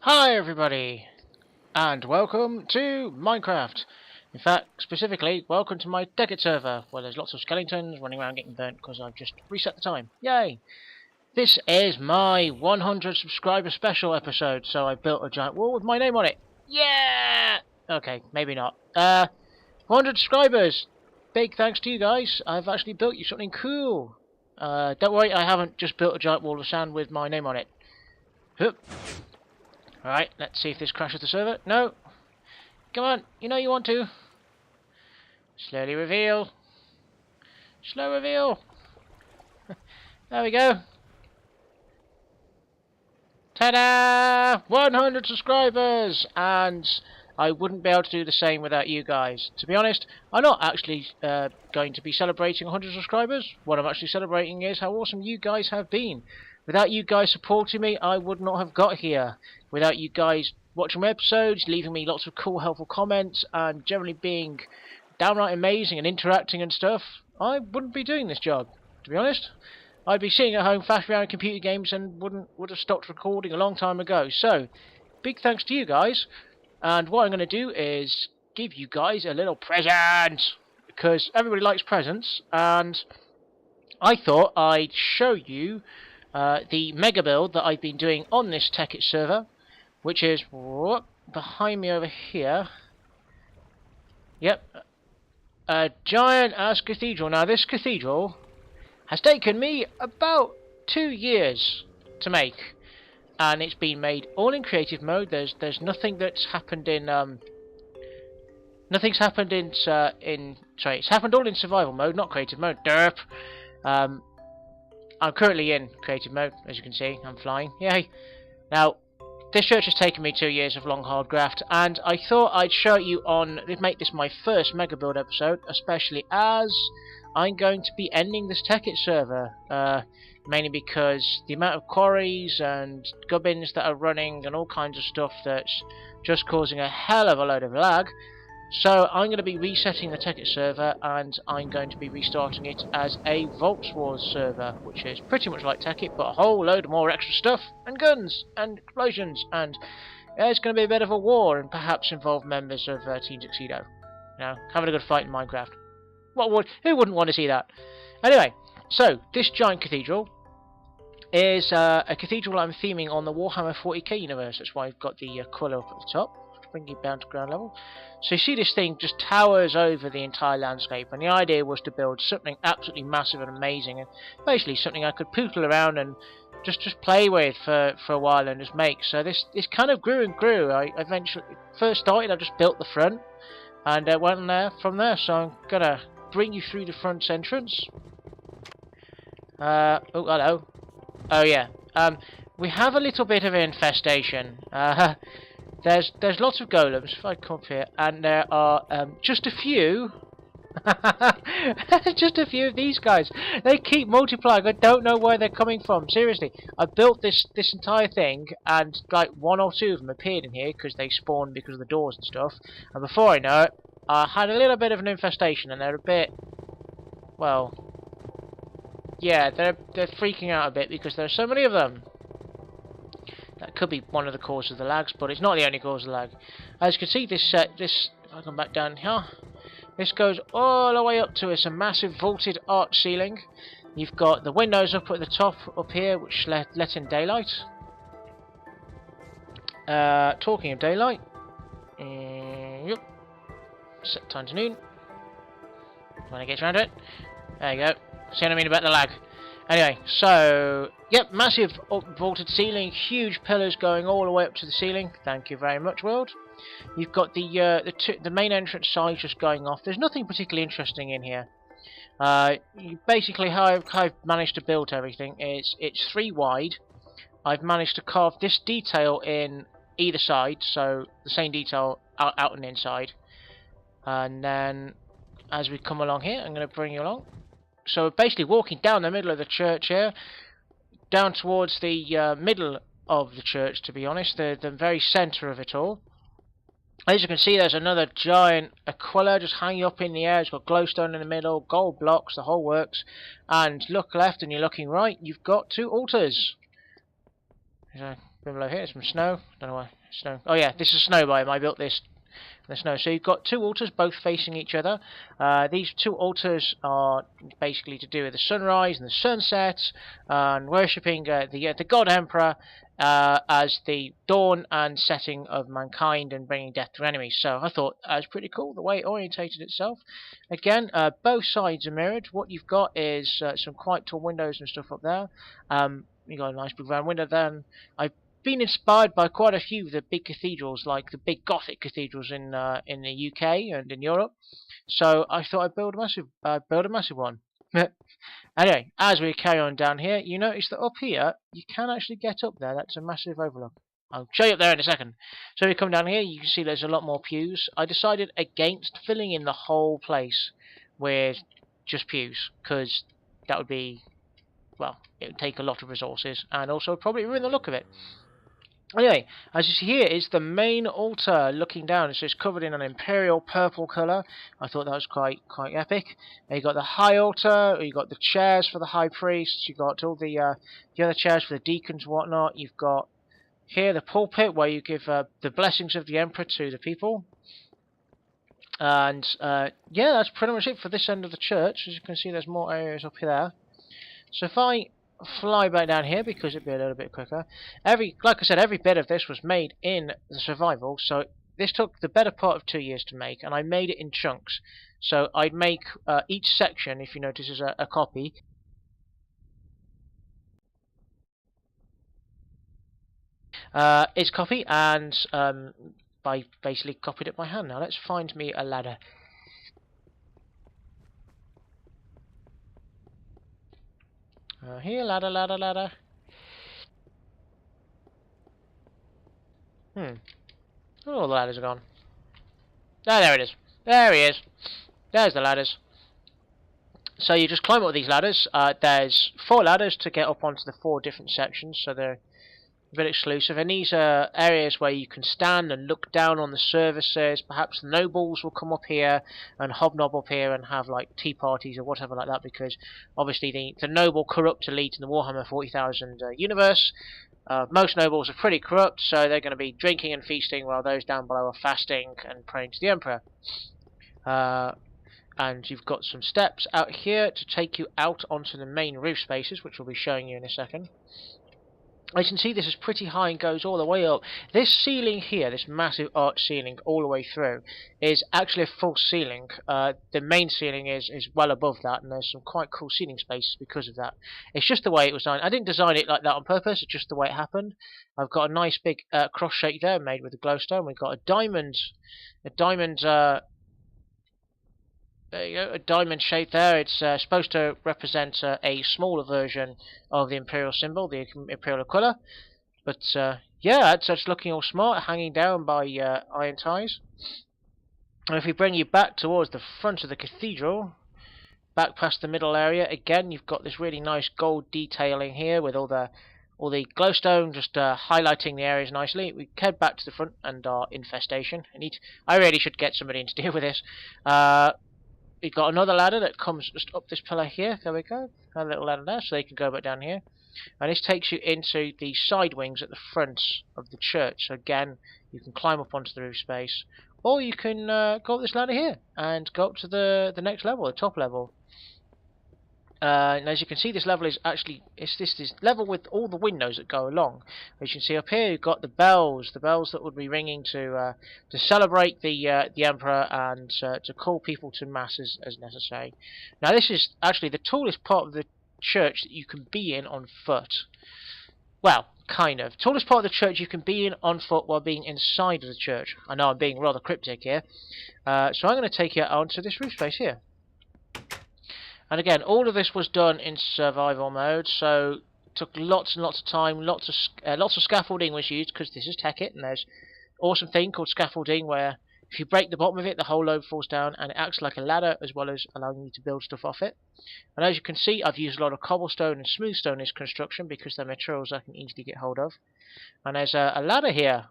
Hi everybody, and welcome to Minecraft. In fact, specifically, welcome to my Decade server, where there's lots of skeletons running around getting burnt because I've just reset the time. Yay! This is my 100 subscriber special episode, so I built a giant wall with my name on it. Yeah! Okay, maybe not. 100 subscribers! Big thanks to you guys. I've actually built you something cool. Don't worry, I haven't just built a giant wall of sand with my name on it. Hup. Alright, let's see if this crashes the server. No! Come on, you know you want to. Slowly reveal. Slow reveal. There we go. Ta-da! 100 subscribers! And I wouldn't be able to do the same without you guys. To be honest, I'm not actually going to be celebrating 100 subscribers. What I'm actually celebrating is how awesome you guys have been. Without you guys supporting me, I would not have got here. Without you guys watching my episodes, leaving me lots of cool, helpful comments, and generally being downright amazing and interacting and stuff, I wouldn't be doing this job, to be honest. I'd be sitting at home flashing around computer games and would have stopped recording a long time ago. So, big thanks to you guys. And what I'm going to do is give you guys a little present, because everybody likes presents, and I thought I'd show you the mega build that I've been doing on this Tekkit server, which is behind me over here. Yep, a giant ass cathedral. Now this cathedral has taken me about 2 years to make, and it's been made all in creative mode. There's nothing that's happened in nothing's happened in sorry, it's happened all in survival mode, not creative mode. Derp. I'm currently in creative mode, as you can see. I'm flying. Yay! Now, this church has taken me 2 years of long hard graft, and I thought I'd show you on, make this my first mega build episode, especially as I'm going to be ending this Tekkit server, mainly because the amount of quarries and gubbins that are running and all kinds of stuff that's just causing a hell of a load of lag. So I'm going to be resetting the Tekkit server, and I'm going to be restarting it as a Vault Wars server, which is pretty much like Tekkit, but a whole load more extra stuff, and guns, and explosions, and it's going to be a bit of a war, and perhaps involve members of Team Tuxedo. You know, having a good fight in Minecraft. Who wouldn't want to see that? Anyway, so this giant cathedral is a cathedral I'm theming on the Warhammer 40K universe. That's why I've got the colour up at the top. Bring it down to ground level. So you see this thing just towers over the entire landscape, and the idea was to build something absolutely massive and amazing, and basically something I could poodle around and just play with for a while and just make. So this kind of grew and grew. I eventually first started, I just built the front and went on there from there. So I'm gonna bring you through the front entrance. Oh, hello. Oh yeah. We have a little bit of an infestation. There's lots of golems. If I come up here, and there are just a few, just a few of these guys. They keep multiplying. I don't know where they're coming from. Seriously, I built this entire thing, and like 1 or 2 of them appeared in here because they spawned because of the doors and stuff. And before I know it, I had a little bit of an infestation, and they're a bit, well, yeah, they're freaking out a bit because there's so many of them. That could be one of the causes of the lags, but it's not the only cause of the lag. As you can see, this if I come back down here, this goes all the way up to a massive vaulted arch ceiling. You've got the windows up at the top up here, which let in daylight. Talking of daylight, yep. Set time to noon. When it gets around to it, there you go. See what I mean about the lag. Anyway, so yep, massive vaulted ceiling, huge pillars going all the way up to the ceiling. Thank you very much, world. You've got the main entrance side just going off. There's nothing particularly interesting in here. Basically, how I've managed to build everything is it's 3 wide. I've managed to carve this detail in either side, so the same detail out and inside. And then, as we come along here, I'm going to bring you along. So basically walking down the middle of the church here, down towards the middle of the church, to be honest, the very centre of it all. As you can see, there's another giant Aquila just hanging up in the air. It's got glowstone in the middle, gold blocks, the whole works. And look left and you're looking right, you've got 2 altars. So below here, some snow. Don't know why snow. Oh yeah, this is a snow biome. I built this in the snow. So you've got two altars, both facing each other. These two altars are basically to do with the sunrise and the sunset, and worshipping the God Emperor as the dawn and setting of mankind and bringing death to enemies. So I thought that was pretty cool the way it orientated itself. Again, both sides are mirrored. What you've got is some quite tall windows and stuff up there. You got a nice big round window there. And I've been inspired by quite a few of the big cathedrals, like the big Gothic cathedrals in the UK and in Europe. So I thought I'd build a massive one. Anyway, as we carry on down here, you notice that up here you can actually get up there. That's a massive overlook. I'll show you up there in a second. So we come down here, you can see there's a lot more pews. I decided against filling in the whole place with just pews, because that would be, well, it would take a lot of resources and also probably ruin the look of it. Anyway, as you see here is the main altar looking down. So it's covered in an Imperial purple colour. I thought that was quite epic. And you got the high altar, you got the chairs for the high priest, you got all the other chairs for the deacons and whatnot. You've got here the pulpit where you give the blessings of the Emperor to the people. And yeah, that's pretty much it for this end of the church. As you can see, there's more areas up here. So if I fly back down here, because it'd be a little bit quicker. Like I said, every bit of this was made in the survival, so this took the better part of 2 years to make, and I made it in chunks. So I'd make each section, if you notice, is a copy. It's copy, and I basically copied it by hand. Now let's find me a ladder. Here, ladder. Oh, the ladders are gone. Ah, there it is. There he is. There's the ladders. So you just climb up these ladders. There's 4 ladders to get up onto the 4 different sections, so they're a bit exclusive. And these are areas where you can stand and look down on the services. Perhaps the nobles will come up here and hobnob up here and have like tea parties or whatever like that, because obviously the noble corrupt elite in the Warhammer 40,000 universe. Most nobles are pretty corrupt, so they're going to be drinking and feasting while those down below are fasting and praying to the Emperor. And you've got some steps out here to take you out onto the main roof spaces, which we'll be showing you in a second. As you can see, this is pretty high and goes all the way up. This ceiling here, this massive arch ceiling all the way through, is actually a full ceiling. The main ceiling is well above that, and there's some quite cool ceiling spaces because of that. It's just the way it was designed. I didn't design it like that on purpose, it's just the way it happened. I've got a nice big cross shape there made with a glowstone. We've got a diamond there you go, a diamond shape there. It's supposed to represent a smaller version of the Imperial symbol, the Imperial Aquila. But yeah, it's looking all smart, hanging down by iron ties. And if we bring you back towards the front of the cathedral, back past the middle area, again you've got this really nice gold detailing here with all the glowstone just highlighting the areas nicely. We head back to the front and our infestation. I really should get somebody in to deal with this. We've got another ladder that comes just up this pillar here. There we go. A little ladder there, so they can go back down here. And this takes you into the side wings at the front of the church. So again, you can climb up onto the roof space, or you can go up this ladder here and go up to the next level, the top level. And as you can see, this level is actually this level with all the windows that go along. As you can see up here, you've got the bells that would be ringing to celebrate the Emperor and to call people to mass as necessary. Now, this is actually the tallest part of the church that you can be in on foot. Well, kind of. Tallest part of the church you can be in on foot while being inside of the church. I know I'm being rather cryptic here. So I'm going to take you onto this roof space here. And again, all of this was done in survival mode, so it took lots and lots of time. Lots of scaffolding was used because this is Tekkit, and there's an awesome thing called scaffolding where if you break the bottom of it, the whole load falls down, and it acts like a ladder as well as allowing you to build stuff off it. And as you can see, I've used a lot of cobblestone and smooth stone in this construction because they're materials I can easily get hold of. And there's a ladder here,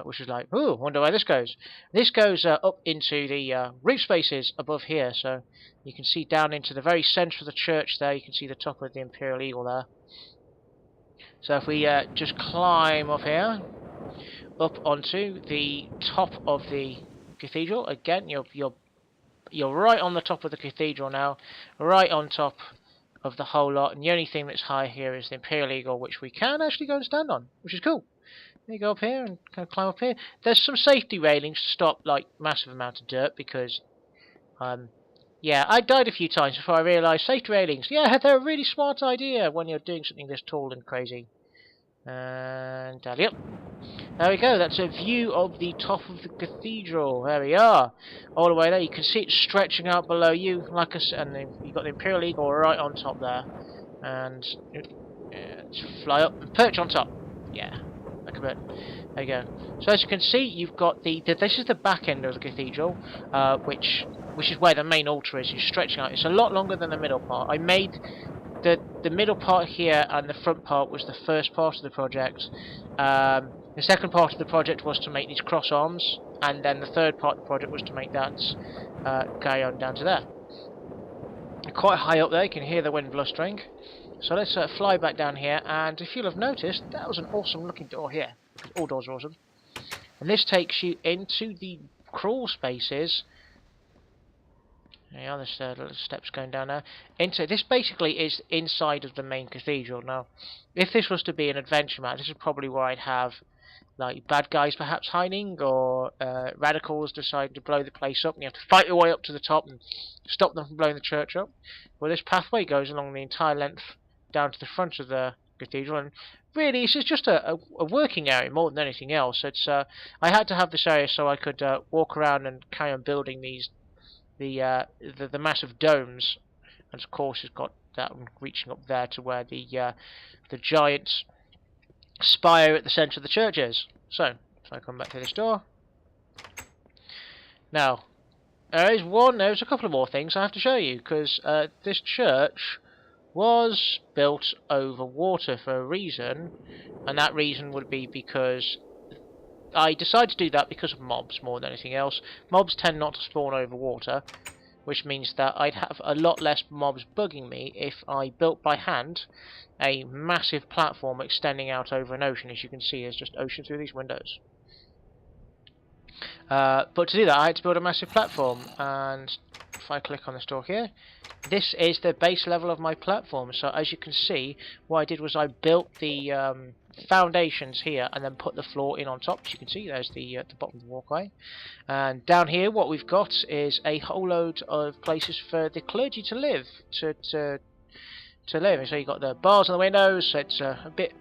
which is like, ooh, wonder where this goes. This goes up into the roof spaces above here, so you can see down into the very centre of the church there. You can see the top of the Imperial Eagle there. So if we just climb up here, up onto the top of the cathedral. Again, you're right on the top of the cathedral now, right on top of the whole lot. And the only thing that's high here is the Imperial Eagle, which we can actually go and stand on, which is cool. You go up here and kind of climb up here. There's some safety railings to stop like massive amount of dirt because, yeah, I died a few times before I realised safety railings. Yeah, they're a really smart idea when you're doing something this tall and crazy. And yep, there we go. That's a view of the top of the cathedral. There we are, all the way there. You can see it stretching out below you, like I said, and you've got the Imperial Eagle right on top there. And let's fly up and perch on top. Yeah, like a bit. There you go. So as you can see, you've got this is the back end of the cathedral, which is where the main altar is. It's stretching out. It's a lot longer than the middle part. I made the middle part here, and the front part was the first part of the project. The second part of the project was to make these cross arms, and then the third part of the project was to make that carry on down to there. Quite high up there, you can hear the wind blustering. So let's fly back down here, and if you'll have noticed, that was an awesome looking door here. All doors are awesome. And this takes you into the crawl spaces. Yeah, there's little steps going down there. This basically is inside of the main cathedral. Now, if this was to be an adventure map, this is probably where I'd have like bad guys perhaps hiding, or radicals deciding to blow the place up, and you have to fight your way up to the top and stop them from blowing the church up. Well, this pathway goes along the entire length down to the front of the cathedral, and really this is just a working area more than anything else. It's I had to have this area so I could walk around and carry on building these the massive domes, and of course it's got that one reaching up there to where the giant spire at the centre of the church is. So if I come back to this door, now there's a couple of more things I have to show you, because this church was built over water for a reason, and that reason would be because I decided to do that because of mobs more than anything else. Mobs tend not to spawn over water, which means that I'd have a lot less mobs bugging me if I built by hand a massive platform extending out over an ocean. As you can see, there's just ocean through these windows. But to do that, I had to build a massive platform, and if I click on this door here, this is the base level of my platform. So as you can see, what I did was I built the foundations here and then put the floor in on top. As you can see, there's the bottom of the walkway, and down here what we've got is a whole load of places for the clergy to live, to live. And so you've got the bars on the windows, so it's a bit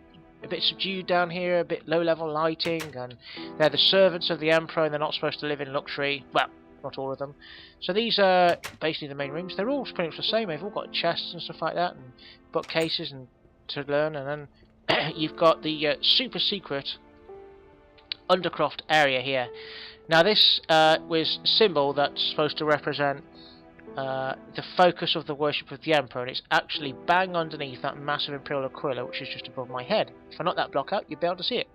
subdued down here, a bit low level lighting, and they're the servants of the emperor and they're not supposed to live in luxury. Well, not all of them. So these are basically the main rooms. They're all pretty much the same. They've all got chests and stuff like that, and bookcases and to learn. And then you've got the super secret undercroft area here. Now this was a symbol that's supposed to represent the focus of the worship of the emperor, and it's actually bang underneath that massive Imperial Aquila, which is just above my head. If I knock that block out, you'll be able to see it.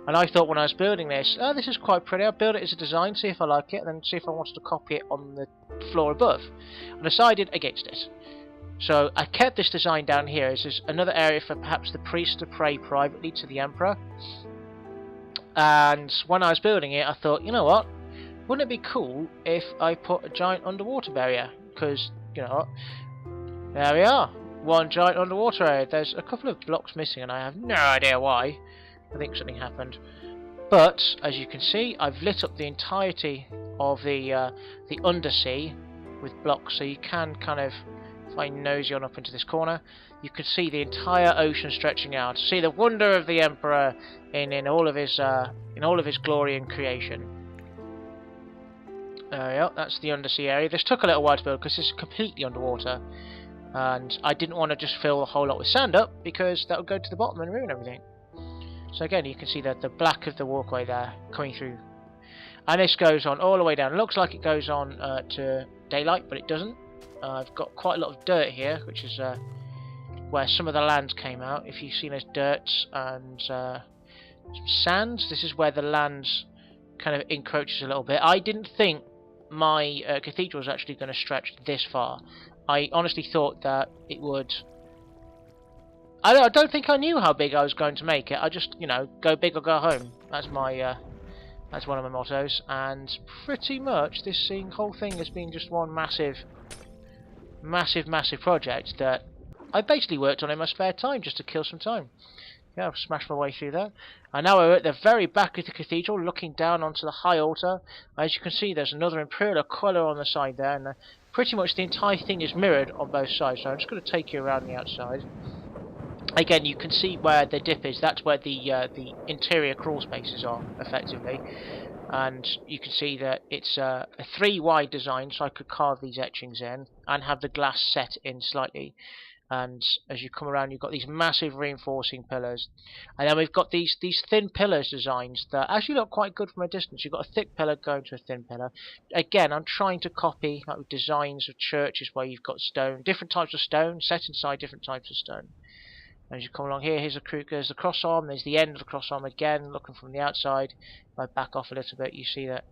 And I thought when I was building this, oh, this is quite pretty. I'll build it as a design, see if I like it, and then see if I wanted to copy it on the floor above. And decided against it. So I kept this design down here as this another area for perhaps the priest to pray privately to the emperor. And when I was building it, I thought, you know what? Wouldn't it be cool if I put a giant underwater barrier? Because, you know what? There we are. One giant underwater area. There's a couple of blocks missing and I have no idea why. I think something happened. But, as you can see, I've lit up the entirety of the undersea with blocks. So you can kind of, if I nosy on up into this corner, you can see the entire ocean stretching out. See the wonder of the Emperor in all of his glory and creation. There we go, that's the undersea area. This took a little while to build because it's completely underwater, and I didn't want to just fill the whole lot with sand up because that would go to the bottom and ruin everything. So again, you can see that the black of the walkway there coming through, and this goes on all the way down. It looks like it goes on to daylight, but it doesn't. I've got quite a lot of dirt here, which is where some of the land came out. If you've seen there's dirt and some sand, this is where the land kind of encroaches a little bit. I didn't think my cathedral was actually going to stretch this far. I honestly thought that it would. I don't think I knew how big I was going to make it. I just, you know, go big or go home. That's my that's one of my mottos. And pretty much this whole thing has been just one massive project that I basically worked on in my spare time just to kill some time. Yeah, I've smashed my way through that. And now we're at the very back of the cathedral, looking down onto the high altar. As you can see, there's another Imperial colour on the side there, and pretty much the entire thing is mirrored on both sides. So I'm just going to take you around the outside. Again, you can see where the dip is. That's where the interior crawl spaces are, effectively. And you can see that it's a 3-wide design, so I could carve these etchings in and have the glass set in slightly. And as you come around, you've got these massive reinforcing pillars, and then we've got these thin pillars designs that actually look quite good from a distance. You've got a thick pillar going to a thin pillar. Again, I'm trying to copy like designs of churches where you've got stone, different types of stone set inside different types of stone. As you come along here, here's the cross arm. There's the end of the cross arm again, looking from the outside. If I back off a little bit, you see that.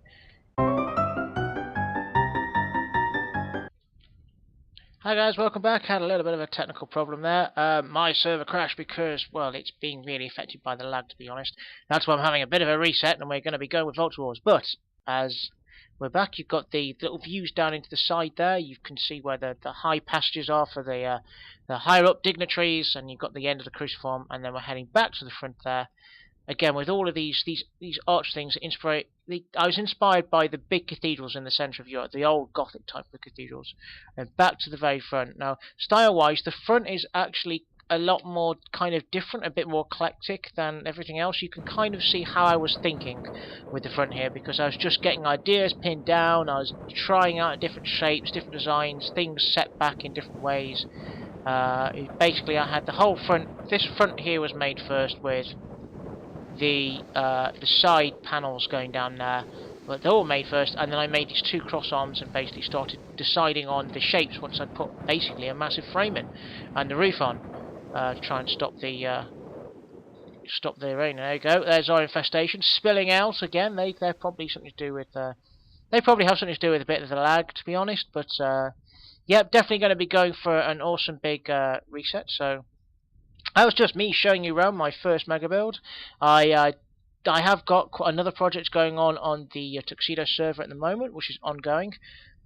Hi guys, welcome back. Had a little bit of a technical problem there. My server crashed because, well, it's being really affected by the lag, to be honest. That's why I'm having a bit of a reset, and we're going to be going with Vulture Wars. But as we're back, you've got the little views down into the side there. You can see where the high passages are for the higher up dignitaries, and you've got the end of the cruciform, and then we're heading back to the front there. Again, with all of these arch things, I was inspired by the big cathedrals in the centre of Europe, the old Gothic type of cathedrals. And back to the very front. Now, style-wise, the front is actually a lot more kind of different, a bit more eclectic than everything else. You can kind of see how I was thinking with the front here, because I was just getting ideas pinned down. I was trying out different shapes, different designs, things set back in different ways. Basically, I had the whole front. This front here was made first with the side panels going down there, but they're all made first, and then I made these 2 cross arms and basically started deciding on the shapes once I'd put basically a massive frame in and the roof on to try and stop the rain. There you go. There's our infestation spilling out again. They're probably something to do with they probably have something to do with a bit of the lag, to be honest. But yeah, definitely going to be going for an awesome big reset. So that was just me showing you around my first mega build. I have got another project going on the Tuxedo server at the moment, which is ongoing.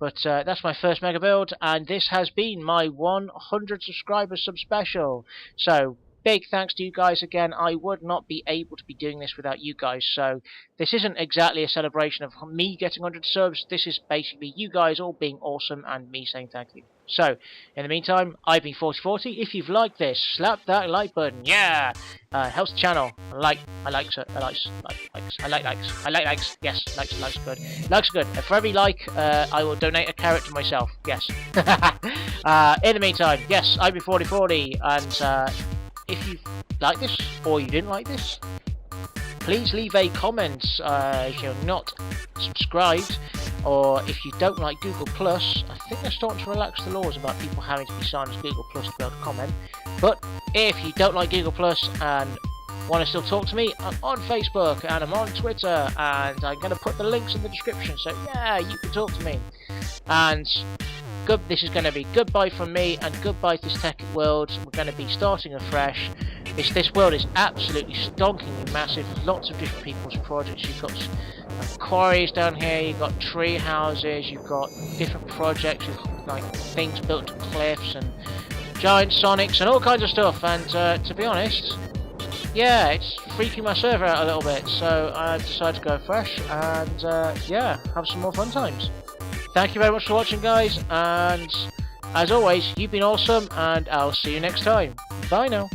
But that's my first mega build, and this has been my 100 subscribers sub special. So big thanks to you guys again. I would not be able to be doing this without you guys. So this isn't exactly a celebration of me getting 100 subs. This is basically you guys all being awesome and me saying thank you. So, in the meantime, I've been 4040. If you've liked this, slap that like button. Yeah! Helps the channel. I like likes. Yes, likes are good. Likes are good. For every like, I will donate a carrot to myself. Yes. In the meantime, yes, I've been 4040. And if you like this, or you didn't like this, please leave a comment if you're not subscribed. Or if you don't like Google+, I think they're starting to relax the laws about people having to be signed as Google+ to be able to comment. But if you don't like Google+ and want to still talk to me, I'm on Facebook and I'm on Twitter, and I'm going to put the links in the description, so yeah, you can talk to me. And this is going to be goodbye from me and goodbye to this tech world. We're going to be starting afresh. This world is absolutely stonkingly massive. Lots of different people's projects. You've got quarries down here, you've got tree houses, you've got different projects with like things built to cliffs and giant sonics and all kinds of stuff. And to be honest, yeah, it's freaking my server out a little bit. So I decided to go fresh and yeah, have some more fun times. Thank you very much for watching, guys, and as always, you've been awesome, and I'll see you next time. Bye now.